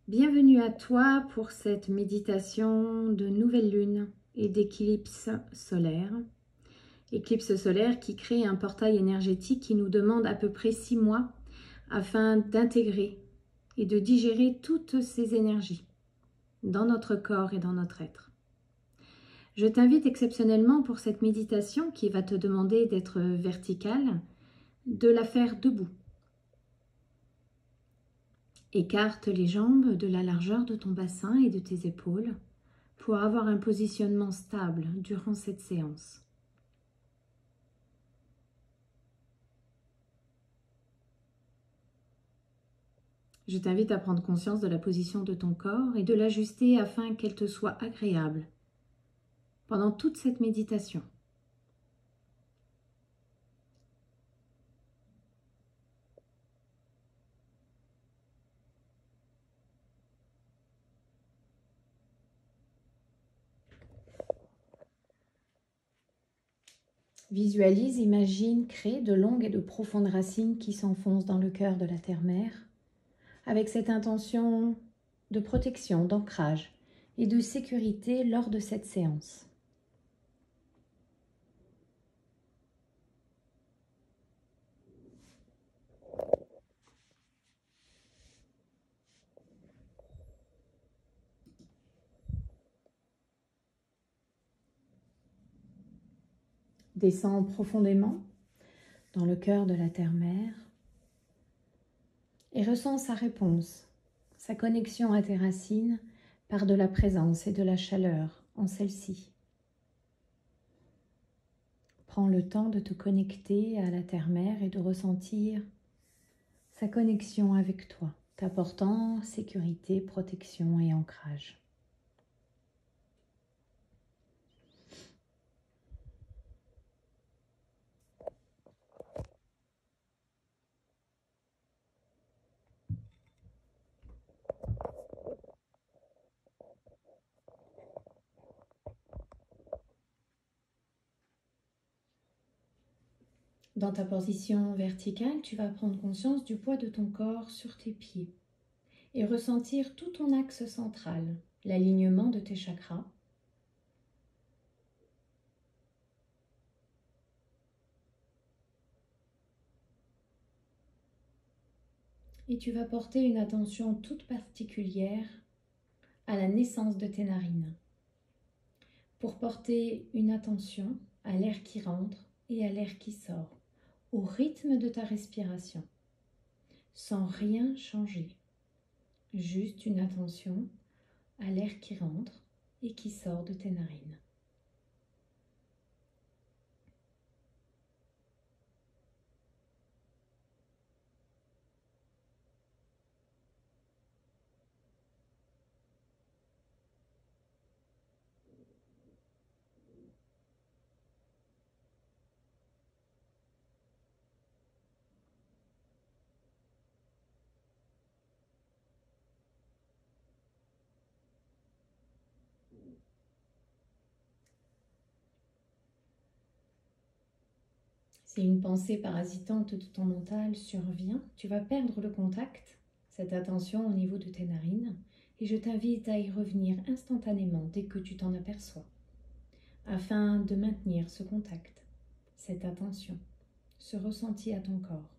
Bienvenue à toi pour cette méditation de nouvelle lune et d'éclipse solaire. Éclipse solaire qui crée un portail énergétique qui nous demande à peu près 6 mois afin d'intégrer et de digérer toutes ces énergies dans notre corps et dans notre être. Je t'invite exceptionnellement pour cette méditation qui va te demander d'être verticale, de la faire debout. Écarte les jambes de la largeur de ton bassin et de tes épaules pour avoir un positionnement stable durant cette séance. Je t'invite à prendre conscience de la position de ton corps et de l'ajuster afin qu'elle te soit agréable pendant toute cette méditation. Visualise, imagine, crée de longues et de profondes racines qui s'enfoncent dans le cœur de la terre-mère avec cette intention de protection, d'ancrage et de sécurité lors de cette séance. Descends profondément dans le cœur de la terre-mère et ressens sa réponse, sa connexion à tes racines par de la présence et de la chaleur en celle-ci. Prends le temps de te connecter à la terre-mère et de ressentir sa connexion avec toi, t'apportant sécurité, protection et ancrage. Dans ta position verticale, tu vas prendre conscience du poids de ton corps sur tes pieds et ressentir tout ton axe central, l'alignement de tes chakras. Et tu vas porter une attention toute particulière à la naissance de tes narines, pour porter une attention à l'air qui rentre et à l'air qui sort, au rythme de ta respiration, sans rien changer, juste une attention à l'air qui rentre et qui sort de tes narines. Si une pensée parasitante de ton mental survient, tu vas perdre le contact, cette attention au niveau de tes narines, et je t'invite à y revenir instantanément dès que tu t'en aperçois, afin de maintenir ce contact, cette attention, ce ressenti à ton corps.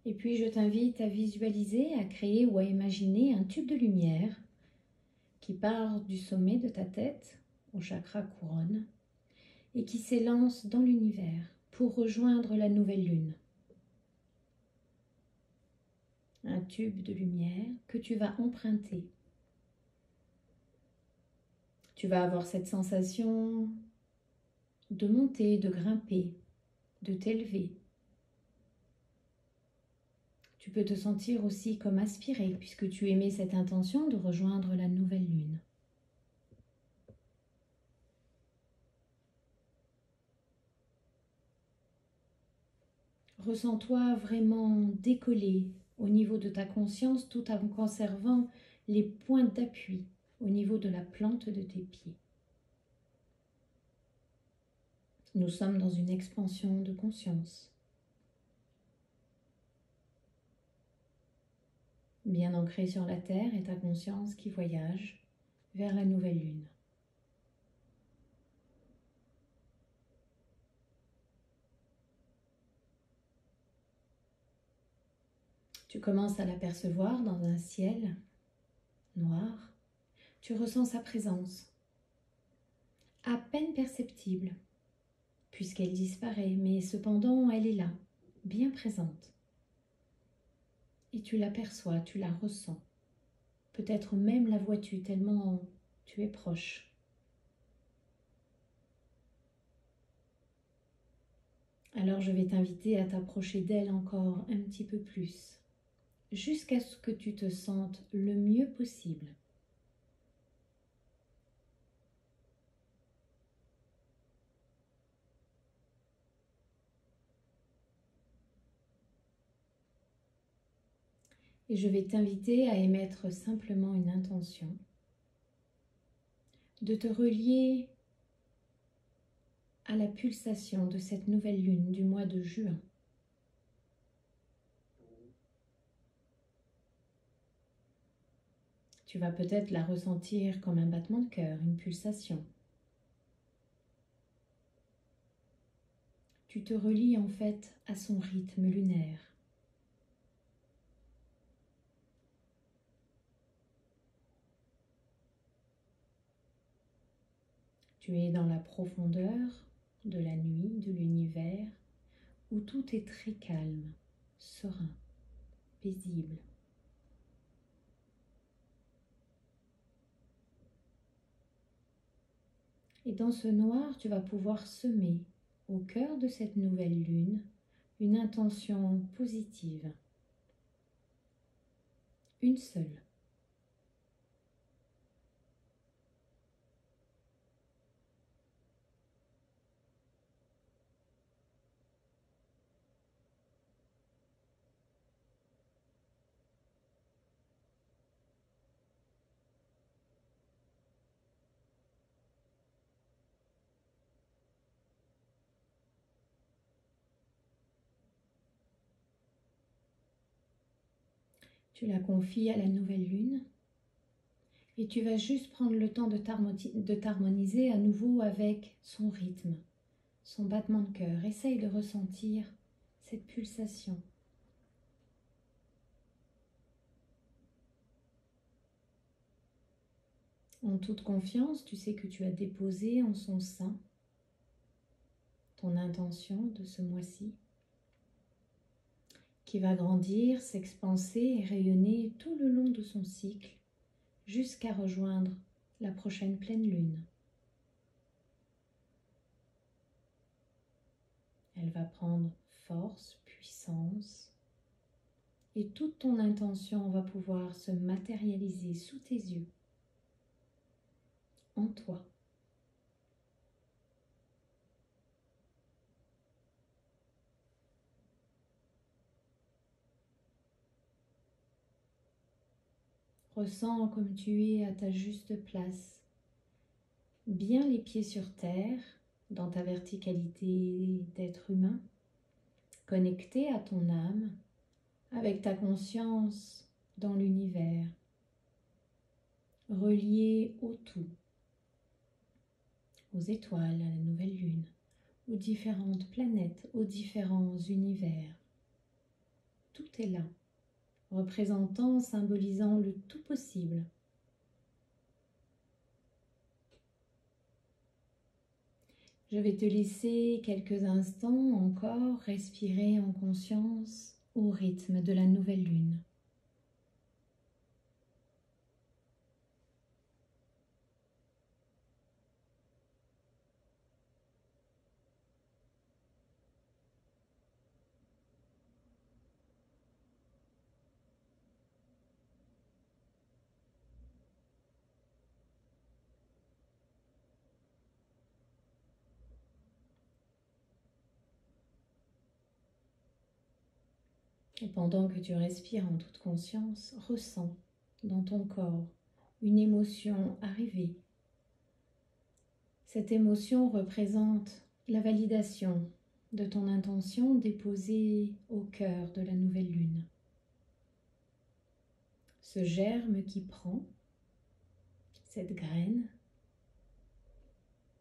Et puis je t'invite à visualiser, à créer ou à imaginer un tube de lumière qui part du sommet de ta tête au chakra couronne et qui s'élance dans l'univers pour rejoindre la nouvelle lune. Un tube de lumière que tu vas emprunter. Tu vas avoir cette sensation de monter, de grimper, de t'élever. Tu peux te sentir aussi comme aspiré puisque tu émets cette intention de rejoindre la nouvelle lune. Ressens-toi vraiment décollé au niveau de ta conscience tout en conservant les points d'appui au niveau de la plante de tes pieds. Nous sommes dans une expansion de conscience. Bien ancrée sur la terre est ta conscience qui voyage vers la nouvelle lune. Tu commences à l'apercevoir dans un ciel noir. Tu ressens sa présence, à peine perceptible, puisqu'elle disparaît, mais cependant elle est là, bien présente. Et tu l'aperçois, tu la ressens. Peut-être même la vois-tu tellement tu es proche. Alors je vais t'inviter à t'approcher d'elle encore un petit peu plus, jusqu'à ce que tu te sentes le mieux possible. Et je vais t'inviter à émettre simplement une intention, de te relier à la pulsation de cette nouvelle lune du mois de juin. Tu vas peut-être la ressentir comme un battement de cœur, une pulsation. Tu te relies en fait à son rythme lunaire. Tu es dans la profondeur de la nuit, de l'univers, où tout est très calme, serein, paisible. Et dans ce noir, tu vas pouvoir semer au cœur de cette nouvelle lune une intention positive. Une seule. Tu la confies à la nouvelle lune et tu vas juste prendre le temps de t'harmoniser à nouveau avec son rythme, son battement de cœur. Essaye de ressentir cette pulsation. En toute confiance, tu sais que tu as déposé en son sein ton intention de ce mois-ci, qui va grandir, s'expanser et rayonner tout le long de son cycle jusqu'à rejoindre la prochaine pleine lune. Elle va prendre force, puissance et toute ton intention va pouvoir se matérialiser sous tes yeux, en toi. Ressens comme tu es à ta juste place, bien les pieds sur terre, dans ta verticalité d'être humain, connecté à ton âme, avec ta conscience dans l'univers, relié au tout, aux étoiles, à la nouvelle lune, aux différentes planètes, aux différents univers. Tout est là, représentant, symbolisant le tout possible. Je vais te laisser quelques instants encore respirer en conscience au rythme de la nouvelle lune. Et pendant que tu respires en toute conscience, ressens dans ton corps une émotion arriver. Cette émotion représente la validation de ton intention déposée au cœur de la nouvelle lune. Ce germe qui prend, cette graine,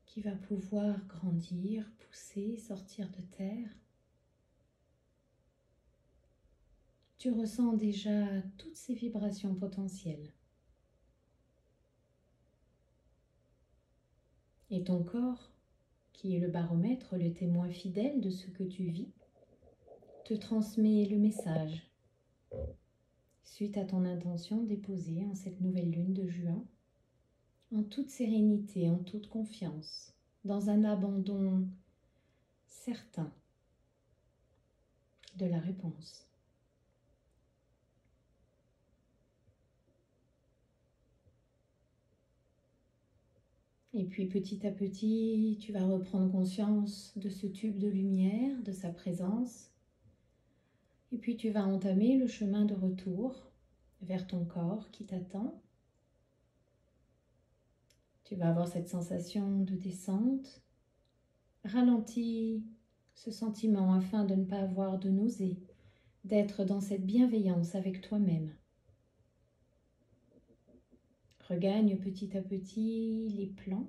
qui va pouvoir grandir, pousser, sortir de terre. Tu ressens déjà toutes ces vibrations potentielles. Et ton corps, qui est le baromètre, le témoin fidèle de ce que tu vis, te transmet le message suite à ton intention déposée en cette nouvelle lune de juin, en toute sérénité, en toute confiance, dans un abandon certain de la réponse. Et puis petit à petit, tu vas reprendre conscience de ce tube de lumière, de sa présence. Et puis tu vas entamer le chemin de retour vers ton corps qui t'attend. Tu vas avoir cette sensation de descente. Ralentis ce sentiment afin de ne pas avoir de nausée, d'être dans cette bienveillance avec toi-même. Regagne petit à petit les plans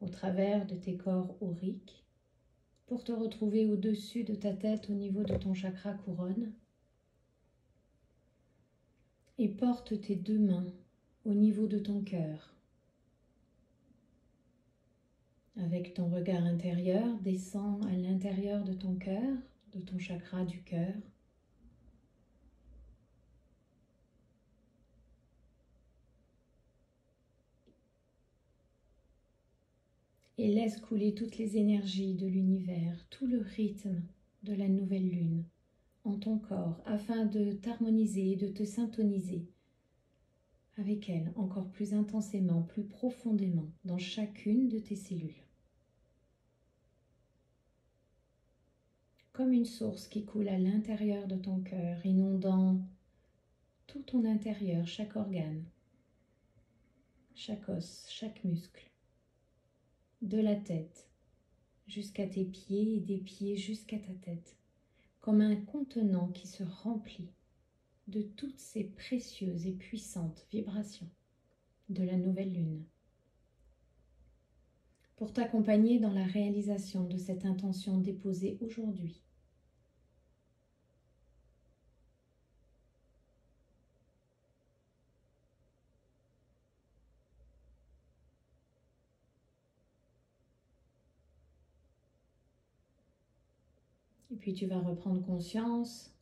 au travers de tes corps auriques pour te retrouver au-dessus de ta tête au niveau de ton chakra couronne. Et porte tes deux mains au niveau de ton cœur. Avec ton regard intérieur, descends à l'intérieur de ton cœur, de ton chakra du cœur. Et laisse couler toutes les énergies de l'univers, tout le rythme de la nouvelle lune en ton corps, afin de t'harmoniser et de te syntoniser avec elle encore plus intensément, plus profondément dans chacune de tes cellules. Comme une source qui coule à l'intérieur de ton cœur, inondant tout ton intérieur, chaque organe, chaque os, chaque muscle, de la tête jusqu'à tes pieds et des pieds jusqu'à ta tête, comme un contenant qui se remplit de toutes ces précieuses et puissantes vibrations de la nouvelle lune. Pour t'accompagner dans la réalisation de cette intention déposée aujourd'hui, et puis tu vas reprendre conscience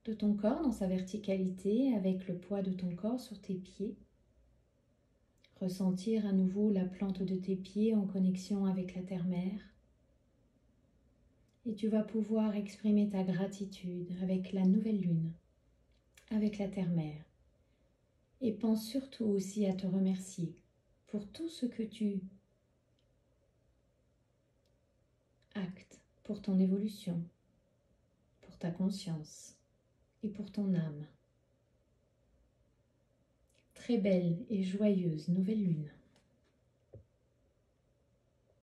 de ton corps dans sa verticalité avec le poids de ton corps sur tes pieds. Ressentir à nouveau la plante de tes pieds en connexion avec la terre-mère. Et tu vas pouvoir exprimer ta gratitude avec la nouvelle lune, avec la terre-mère. Et pense surtout aussi à te remercier pour tout ce que tu actes, pour ton évolution, pour ta conscience et pour ton âme. Très belle et joyeuse nouvelle lune.